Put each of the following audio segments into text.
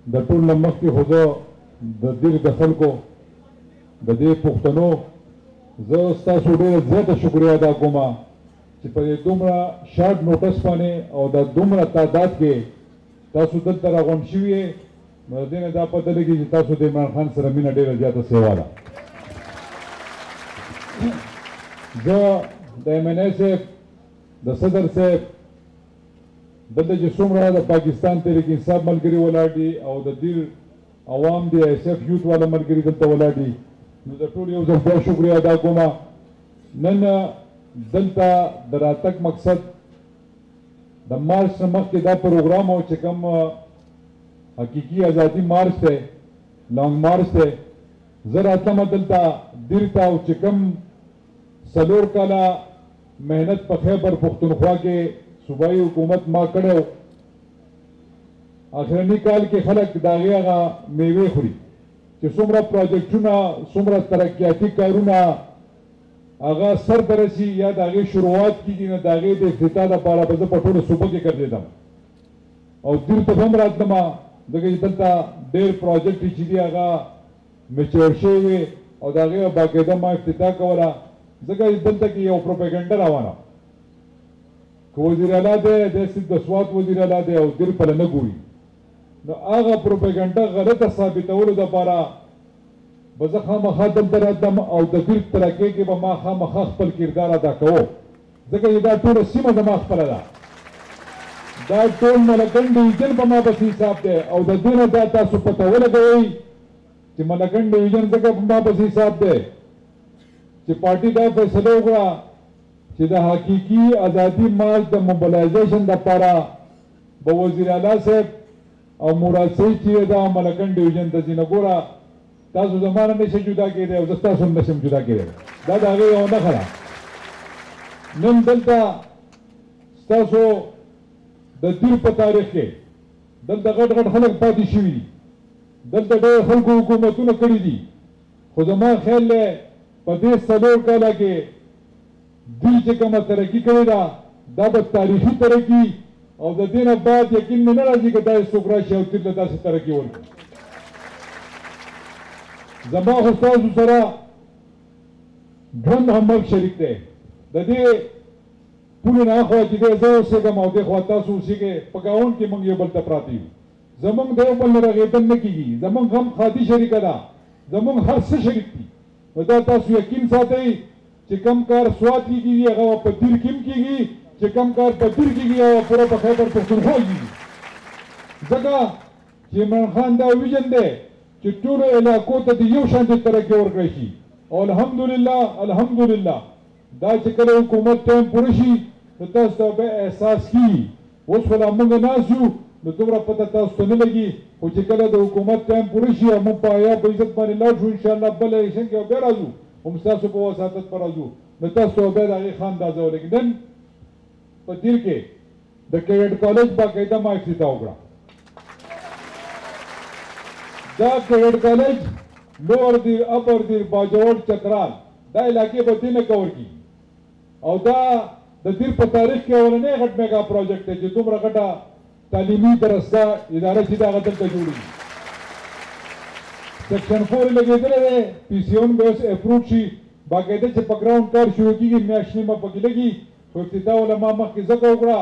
د ټول مخکې خو زه د دې د خلکو د دې پښتنو زه ستاسو ډېره زیاته شکریه ادا کوم چې په دې دومره شارټ نوټس باندې او د دومره تعداد کې تاسو دلته راغونډ شوي یې نو د دې نه دا پته لګي چې تاسو د عمران خان سره مینه ډېره زیاته سیوا ده. زه د MNA صاحب د صدر صاحب دلته چې څومره د پاکستان تحریک انصاف ملګري ولاړ دي او د دیر عوام دي SF یوت والا ملګري دلته ولاړ دي نو د ټول یو ځل بیا شکریه ادا کوم. نن دلته د راتګ مقصد د مارچ نه مخکې دا پروګرام او چې کوم حقیقي ازادي مارچ دی لانګ مارچ دی زه راتلم دلته دیر ته او چې کوم 4 کاله محنت په خیبر پښتونخوا کې صوبایي حکومت ما کړو اخرنی کال کې خلک د هغې هغه میوې خوري چې څومره پروجیکټونه څومره ترقیاتي کارونه هغه سر ته رسي یا د هغې شروعات کېږي نو د هغې د افتتاح دپاره به زه په ټوله صوبه کې ګرځېدم او دیر ته به هم راتلم ځکه چې دلته ډېر پروجیکټ چې دي هغه میچور شوي وي او د هغې باقاعده ما افتتاح کوله ځکه چې دلته کې یو پروپیګنډه روانه که وزیر اعلی دی صرف د سوات وزیر اعلی دی او دیر پله نه ګوري نو هغه پروپیګنډه غلطه ثابتولو دپاره به زه خامخا دلته راتلم او د دیر ترقۍ کې به ما خامخا خپل کردار ادا کوو ځکه چې دا ټوله سیمه زما خپله ده دا ټول ملکنډ ډویژن په ما پسې حساب دی او د دې نه دا تاسو پته ولګوئ چې ملکنډ ډویژن ځکه په ما پسې حساب دی چې پارټي دا فیصله وکړه چې د حقیقي ازادي مارچ د موبلایزیشن دپاره به وزیر اعلی صاحب او مراد صاحب چې دا ملکنډ ډویژن ته ځي نو ګوره تاسو زما نه نشئ جدا کېدی او زه ستاسو هم نشم جدا کېدی دا د هغې یوه نښه ده. نن دلته ستاسو د دیر په تاریخ کې دلته غټ غټ خلک پاتې شوي دي دلته ډېر خلکو حکومتونه کړي دي خو زما خیال دی په دې 4 کاله کې دوی چې کومه ترقي کړې ده دا به تاریخي ترقي او د دې نه بعد یقین مې نه راځي که دا یې څوک راشي او تیر له داسې ترقي ورکړي. زما خو ستاسو سره ژوند هم مرګ شریک دی د دې پولې نه اخوا چې دی زه اوسېږم او دې خوا تاسو اوسېږئ په ګاونډ کې موږ یو بل ته پراته یو زموږ د یو بل نه رغېدل نه کېږي زموږ هم خادي شریکه ده زموږ هر څه شریک دي نو دا تاسو یقین ساتئ چې کم کار سوات کې کېږي هغه په دیر کې هم کېږي چې کم کار په دیر کېږي هغه پوره په خیبر پښتونخوا کېږي ځکه چې عمران خان دا ویژن دی چې ټولو علاقو ته د یو شان ترقي ورکړی شي او الحمدلله دا چې کله حکومت ټایم پوره شي نو تاسو ته به احساس کېږي اوس خو لا موږ ناست یو نو دومره پته تاسو ته نه لګي خو چې کله د حکومت ټایم پوره شي او موږ په حیا په عزت باندې لاړ شو انشاءالله بل الیکشن کې بیا راځو هم ستاسو په وساطت به راځو نو تاسو ته بیا د هغې ښه اندازه ولګي. نن په دیر کې د کیډټ کالج باقاعده ما افتتاح وکړه دا کیډټ کالج لوور دیر اپر دیر باجوړ چترال دا علاقې به دې نه کور کېږي او دا د دیر په تاریخ کې اولنی غټ میګا پروجیکټ دی چې دومره غټه تعلیمي درسته اداره چې دا هغه دلته جوړېږي. سیکشن 4 لګېدلی دی PCN به اوس اپروډ شي باقاعده چې په ګراونډ کار شروع کېږي میاشت نیمه پکې لګي خو افتتاح وله ما مخکې ځکه وکړه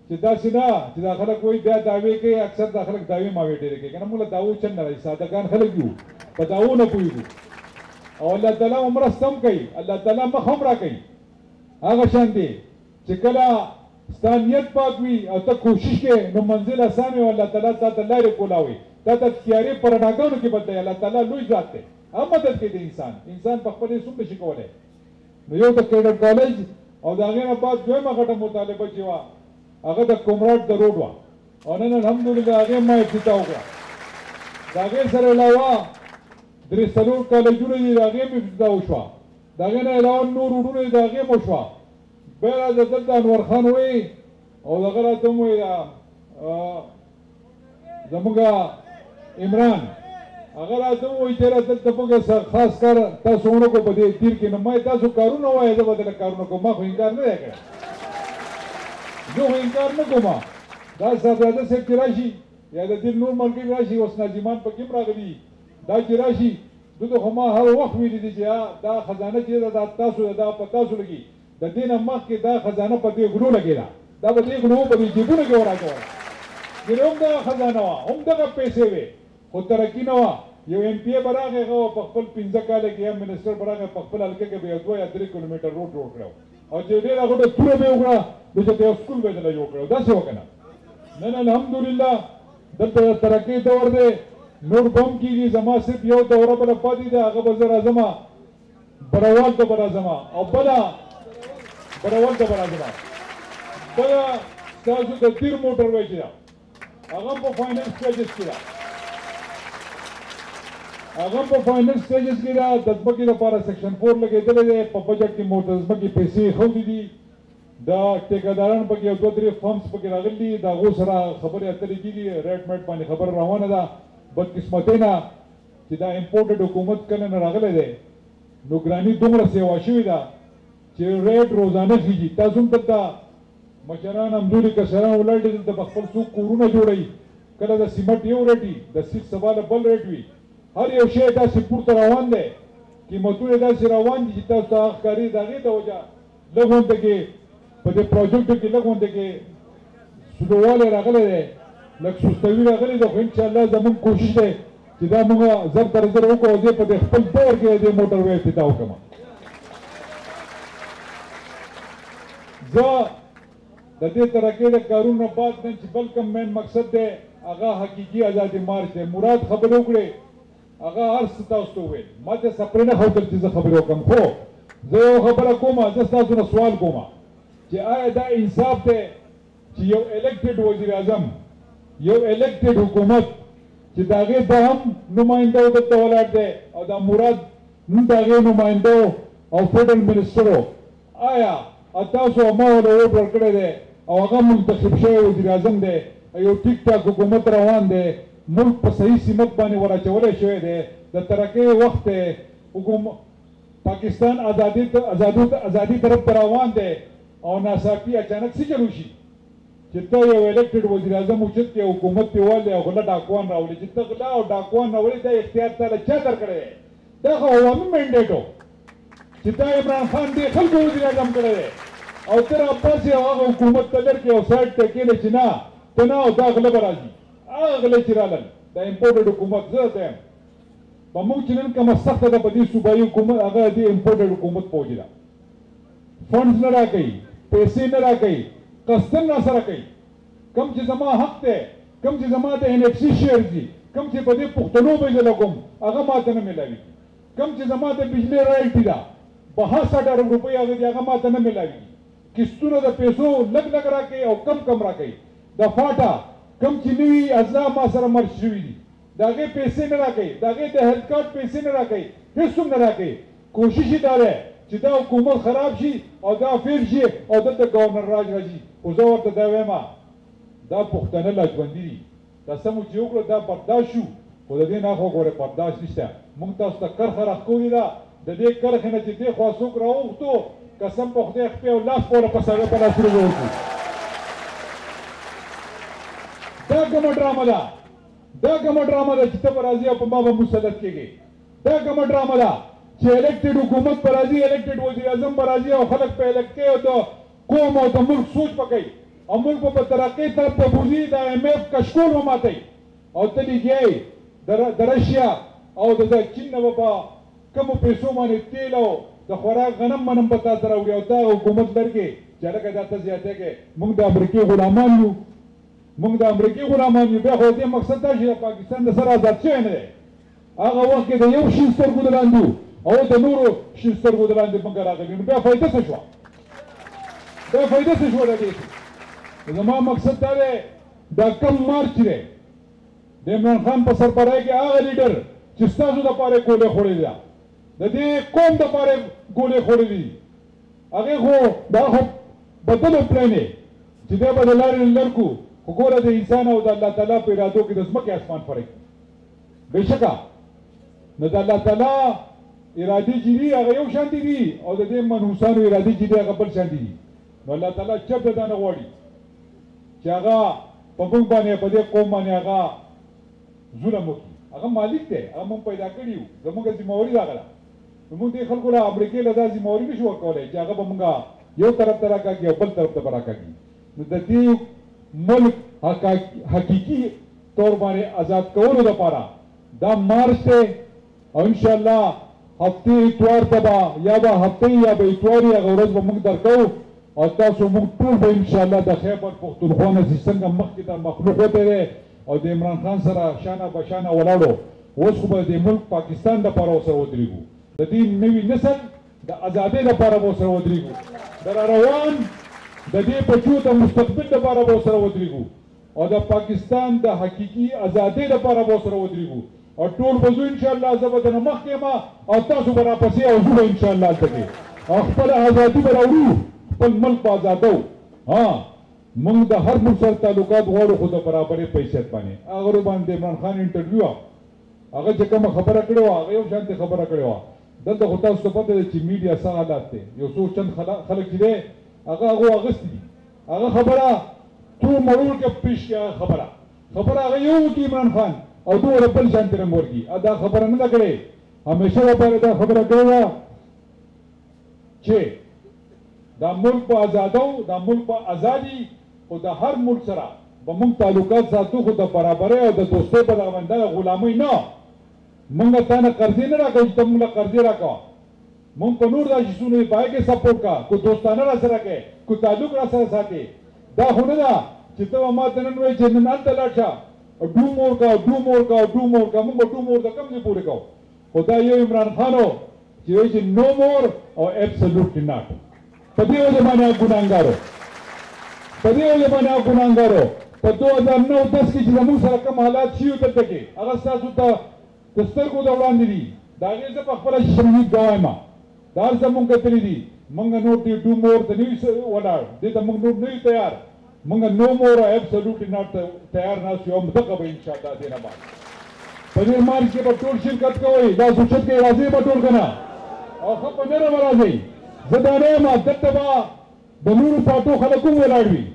چې داسې نه چې دا خلک وایي بیا دعوې کوي اکثر دا خلک دعوې ماوې ډېرې کوي که نه موږ له دعوو چل نه راځي سادهګان خلک یو په دعوو نه پوهېږو او الله تعالی هم مرسته هم کوي الله تعالی مخ هم را کوي هغه شان دی چې کله ستا نیت پاک وي او ته کوشش کوې نو منزل اسان وي او الله تعالی تا ته لارې کولاوي تا ته تیارې په رڼاګانو کې بدلوي الله تعالی لوی ذات دی هم مدد کوي د انسان په خپل هېڅ هم نشي کولی. نو یو د کیډټ کالج او د هغې نه بعد دویمه غټه مطالبه چې وه هغه د کومراټ د روډ وه او نن الحمدلله هغې ما افتتاح وکړه د هغې سره علاوه 3-4 کالجونه دي د هغې هم افتتاح وشوه د هغې نه علاوه نور روډونه دي د هغې هم وشوه بیا راځه دلته انور خان وایي او دغه راته هم وایي زموږ عمران هغه راته وایي چې دلته موږ خاص کار تاسو ونه کړو په دې تیر کې نو ما تاسو کارونه وایي زه به دله کارونه کوم ما خو انکار نه دی کړی زه خو انکار نه کوم دا صاحبزاده صاحب چې راشي یا د دې نور ملګري راشي اوس ناظمان پکې هم راغلي دا چې راشي دته خو ما هر وخت ویلي دي چې دا خزانه چې ده دا تاسو دا په تاسو لګي د دې نه مخکې دا خزانه په دې غلو لګېده دا به دې غلو په دې جیبونو کې وراچوله ګنې هم دغه خزانه وه هم دغه پیسې وې خو ترقي نه وه یو ایم پی به راغی هغه په خپل 15 کاله کې هم منسټر به راغی په خپل حلقه کې به یو 2 یا 3 کیلومتر روډ جوړ کړی او چې ډېره غټه توره به یې وکړه نو چې یو سکول به یې دله جوړ کړی داسې وکړه نن الحمدلله دلته ترقي دور دی نور به هم کېږي زما صرف یو دوره بله پاتې ده هغه به زه راځم بروال ته به راځم او بله بروال ته به راځم بله ستاسو د تیر موټر وی چې ده هغه په فایننس سټیجز کې ده هغه په فایننس سټیجز کې ده د ځمکې لپاره سیکشن 4 لګېدلی دی په بجټ کې مو د ځمکې پیسې ښودې دي د ټیکهداران پکې یو 2-3 فارمز پکې راغلي دي د هغو سره خبرې اترې کېږي ریټ میټ باندې خبره روانه ده بدقسمتۍ نه چې دا امپورټډ حکومت کله نه راغلی دی نو ګراني دومره سیوا شوې ده چې ریټ روزانه خېږي تاسو هم دلته مشران همزولي کسران ولاړ دي دلته به خپل څوک کورونه جوړوي کله د سیمنټ یو ریټ وي د سیخ سبا له بل ریټ وي هر یو شی داسې پورته روان دی قیمتونه داسې روان دي چې تاسو ته ښکاري د هغې د وجه لږ غونډه کې په دې پروجیکټو کې لږ غونډه کې سلووالی راغلی دی لږ سستوي راغلی ده خو انشاءالله زموږ کوشش دی چې دا موږ زر تر زر وکړو او زه په دې خپل دور کې دې موټر وی افتتاح وکړم زه د دې ترقۍ د کارونو نه بعد نن چې بل کوم مین مقصد دی هغه حقیقي ازادي مارچ دی مراد خبرې وکړې هغه هر څه تاسو ته وویل ما ته سپرې نه ښودل چې زه خبرې وکړم خو زه یو خبره کوم زه ستاسو نه سوال کوم چې آیا دا انصاف دی چې یو الیکټډ وزیر اعظم یو الیکټډ حکومت چې د هغې د هم نماینده دلته ولاړ دی او دا مراد هم د هغې نماینده او فیډرل منسټر آیا تاسو ما ورله ووټ ورکړی دی او هغه منتخب شوی وزیر اعظم دی یو ټیک ټاک حکومت روان دی ملک په صحیح سمت باندې وراچولی شوی دی د ترقۍ وخت دی پاکستان ازادي طرف ته روان دی او ناڅاپي اچانک څه چل وشي چې ته یو الیکټډ وزیر اعظم اوچت کې حکومت پې والې او غله ډاکوان راولي چې ته غله او ډاکوان راولي دا اختیار تا له چا درکړی دی دا خو عوامي منډیټ و چې دا عمران خان دې خلکو وزیر اعظم کړی دی او ته راپاس یې هغه حکومت ته لرکې او سایډ ته کېنې چې نه ته نه او دا غله به راځي هغه غله چې رالل دا امپورټډ حکومت زه ته یم په موږ چې نن کومه سخته ده په دې صوبایي حکومت هغه دې امپورټډ حکومت پوجي ده فنډز نه راکوي پیسې نه راکوي قصدن را سره کوي کوم چې زما حق دی کوم چې زما د NFC شیر دي کوم چې په دې پښتنو به زه لګوم هغه ماته نه میلاوي کوم چې زما د بجلۍ رایلټي ده 62 ارب روپۍ هغه دي هغه ماته نه میلاوي قسطونه د پیسو لږ لږ راکوي او کم کم راکوي د فاټا کوم چې نوي اجزا ما سره مرج شوي دي د هغې پیسې نه راکوي د هغې د هیلث کارډ پیسې نه راکوي هېڅ هم نه راکوي کوشش یې دا دی چې دا حکومت خراب شي او دا فیل شي او دلته ګورنر راج راځي خو زه ورته دا وایم دا پښتانه لاجوندي دي دا څه مو چې وکړو دا برداشت شو خو د دې نه خو ګوره برداشت نشته موږ تاسو ته کرښه راښکولې ده د دې کرښې نه چې دې خوا څوک راوغوښتو قسم په خدای خپې او لاس پوره په سړی په لاسونو به وکړو دا کومه ډرامه ده دا کومه ډرامه ده چې ته به راځې او په ما به مسلط کېږې دا کومه ډرامه ده چې الیکټډ حکومت به راځي الیکټډ وزیر اعظم به راځي او خلک په الیکټ کوي او د قوم او د ملک سوچ به کوي او ملک به په ترقۍ طرف ته بوځي د IMF کشکول به ماتوي او ته لګیایي د رشیا او د چین نه به په کمو پیسو باندې تیل او د خوراک غنم منم به تا ته راوړي او تا حکومت لرګې چې هلکه دا ته زیاتی کوې موږ د امریکې غلامان یو موږ د امریکې غلامان یو بیا خو دې مقصد دا چې د پاکستان د سره آزاد شوی نه دی هغه وخت کې د یو شین سترګو د لاندې او د نورو شین سترګو د لاندې موږ راغلي نو بیا فایده څه شوه بیا فایده څه شوه د دې زما مقصد دا دی دا کم مارچ دی د عمران خان په سربراهۍ کې هغه لیډر چې ستاسو دپاره یې ګولۍ خوړلې ده د دې قوم دپاره یې ګولۍ خوړلې دي هغې خو دا خو بدلو پلان دی چې دی به د لارې نه لر کړو خو ګوره د انسان او د الله تعالی په ارادو کې د ځمکې اسمان فرق بېشکه نو د الله تعالی ارادې چې دي هغه یو شانتې دي او د دې منحوسانو ارادې چې دي هغه بل شانتې دي نو الله تعالی چپ د دا نه غواړي چې هغه په موږ باندې په دې قوم باندې هغه ظلم وکړي هغه مالک دی هغه موږ پیدا کړي یو زموږ ذمہواري راغله موږ دې خلکو له امریکې له دا ذمہواري نشو ورکولی چې هغه به موږ یو طرف ته راکاږي او بل طرف ته به راکاږي نو د دې ملک حقیقي طور باندې آزاد کولو لپاره دا مارچ دی او انشاءالله هفتې اتوار ته به یا به هفتې یا به اتواري هغه ورځ به موږ درکوو او تاسو موږ ټول به انشاءالله د خیبر پښتونخوا نه چې څنګه مخکې ته مخلوق وتی دی او د عمران خان سره شانه بشانه ولاړو اوس خو به د ملک پاکستان دپاره ورسره ودرېږو د دې نوي نسل د ازادۍ لپاره به ورسره ودرېږو د راروان د دې بچو د مستقبل لپاره به ورسره ودرېږو او د پاکستان د حقیقي ازادۍ لپاره به ورسره ودرېږو او ټول به ځو انشاءالله زه به درنه مخکې یم او تاسو به راپسې او زه به انشاءالله هلته کې او خپله ازادي به راوړو خپل ملک به ازادو ها موږ د هر ملک سره تعلقات غواړو خو د برابرۍ په حیثیت باندې هغه باندې عمران خان انټرویو هغه چې کومه خبره کړې وه هغه یو شانتې خبره کړې وه دلته خو تاسو ته پته دی چې میډیا څه حالات دی یو څو چند خلک چې دی هغه اغوستي دي هغه خبره ټول مړول کې پیش کړه خبره هغه یو وکړي عمران خان او دومره بل شانتې رنګ ورکړي دا خبره نه ده کړې همیشه لپاره دا خبره کړې وه چې دا ملک به ازادو دا ملک به ازادي خو د هر ملک سره به موږ تعلقات ساتو خو د برابرۍ او د دوستۍ په دغه باندې د غلامۍ نه موږ تا نه قرضې نه راکوو چې ته موږ له قرضې راکوه موږ په نور دا شیزونه یې په هغې کې سپورټ کوه کو دوستانه را سره کوې کو تعلق را سره ساتې دا خو نه ده چې ته به ما ته نن وایې چې نن هلته لاړ شه ډوم ورکوه موږ به ډوم ورته کوم ځای پورې کوو خو دا یو عمران خان و چې وایي چې نو مور او ایبسلوټلی ناټ په دې وجه باندې ګناهګارو په 2009-10 کې چې زموږ سره کوم حالات شوي دلته کې هغه ستاسو ته د سترګو د وړاندې دي د هغې زه په خپله شهید ګواه یم دا هر څه مونږ کتلي دي مونږ نور دې ډو مور ته نه یو ولاړ دې ته مونږ نور نه یو تیار مونږ نو مور ایبسلوټلی ناټ تیار ناست یو دغه به انشاءالله دې نه بعد په دې مارچ کې به ټول شرکت کوئ دا سوچت کې راځئ به ټول که نه او ښه په نره به راځئ زه دا نه یم دلته به د نورو پارټو خلک هم ولاړ وي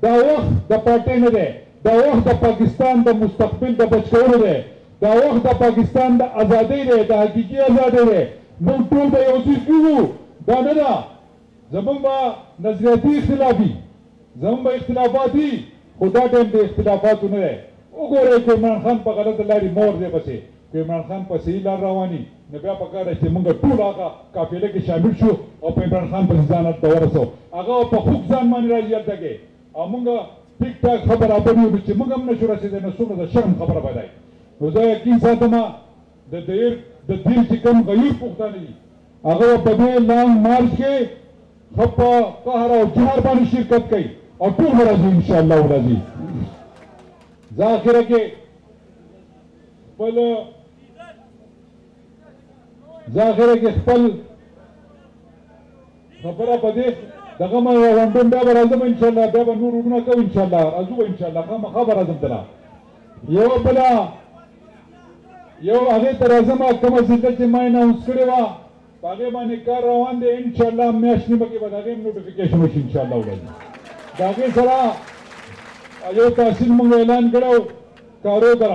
دا وخت د پارټۍ نه دی دا وخت د پاکستان د مستقبل د بچ کولو دی دا وخت د پاکستان د ازادۍ دی د حقیقي ازادۍ دی موږ ټول به یو څیز کېږو دا نه ده زموږ به نظریاتي اختلاف وي زموږ به اختلافات وي خو دا ټایم د اختلافاتو نه دی وګورئ که عمران خان په غلطه لارې مور دی پسې که عمران خان په صحیح لار رواني نو بیا پکار دی چې موږ ټول هغه قافله کې شامل شو او په عمران خان پسې ځان هلته ورسو هغه په خوږ ځان باندې راځي هلته کې او موږ ټیک ټاک خبره برابر چې موږ هم نشو رسېدی نو څومره د شرم خبره به دی نو زه یقین ساتم د دین چې کوم غیر پښتانه دي هغه په دې لانګ مارچ کې ښه په قهر او جهار باندې شرکت کوي او ټول به راځي انشاءالله راځي زه اخره کې خپل خبره په دې دغه ما وانډون بیا به راځم انشاءالله بیا به نور وروڼه کوو انشاءالله راځو به انشاءالله خامخا به راځم دله یو بله یو هغې ته راځم کومه زنده چې ما اناونس کړې وه په هغې باندې کار روان دی انشاءالله میاشت نیمه کې به د هغې هم نوټیفیکیشن وشي انشاءالله وراځي د هغې سره یو تحصیل موږ اعلان کړی و کارو ته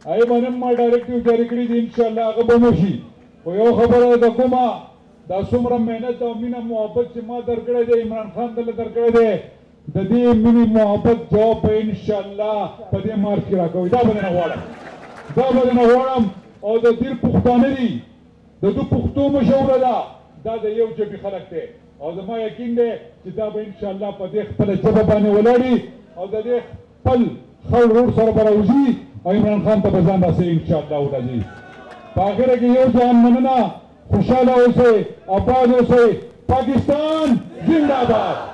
هغې باندې هم ما ډایرکټیو جاري کړي دي انشاءالله هغه به وشي خو یو خبره د کومه دا څومره محنت او مینه محبت چې ما درکړی دی عمران خان دله درکړی دی د دې مینې محبت جواب به انشاءالله په دې مارچ کې راکوئ دا به درنه غواړم او د دیر پښتانه دي د دو پښتو مشهوره ده دا د یو ژبې خلک دی او زما یقین دی چې دا به انشاءالله په دې خپله ژبه باندې ولاړي او د دې خپل خړ روډ سره به راوځي او عمران خان ته به ځان رسوي انشاءالله وراځي په آخره کې یو ځان مننه خوشحاله اوسئ آباد اوسئ پاکستان زندہ باد